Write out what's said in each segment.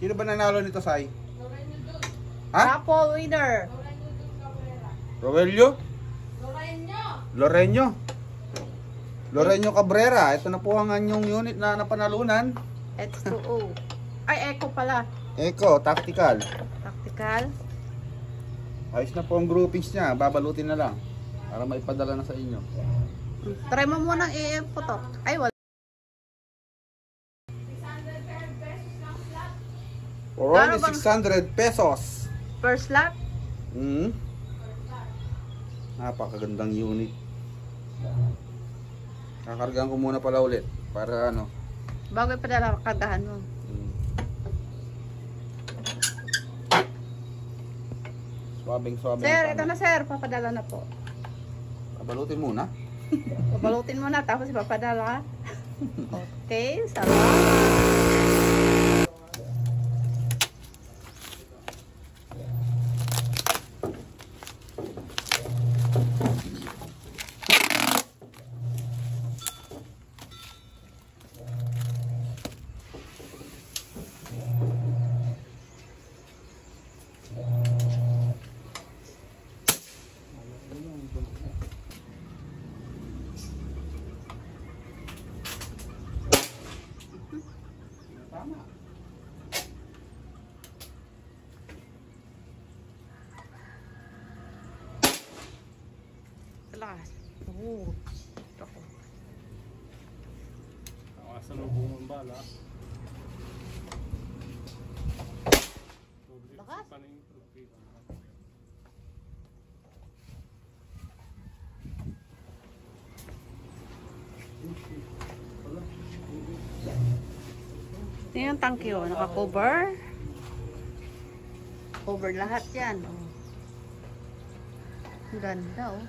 Sino ba nanalo nito, Sai? Ha? Raffle winner. Rogelio? Lorenzo Cabrera. Ito na po ang anyong unit na napanalunan. X2O. Ay, Echo pala. Eco, tactical. Tactical. Ayos na po ang groupings niya. Babalutin na lang. Para maipadala na sa inyo. Try mo muna i-EF po to. Ay, wala. For only 600 pesos. Per slot? Napakagandang unit. Kakargaan ko muna pala ulit. Para ano. Bago ipadala, kargahan mo. Swabing. Sir, ito na sir. Papadala na po. Babalutin muna. Pabalutin mo na, tapos ipapadala ka. Okay, salamat. Lakas. Oo. Ako. Asa ng bumang bala. Lakas. Ito yung tangke o. Naka-cover. Cover lahat yan. Oh. Ang ganda o.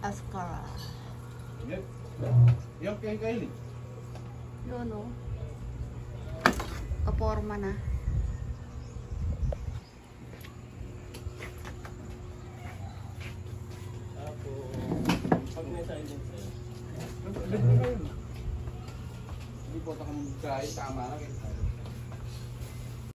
Ascara. Yep. Yung kain. Yun o. Kaporma na. Pag may silence sa'yo. Hindi po ito kung kain. Tama lang.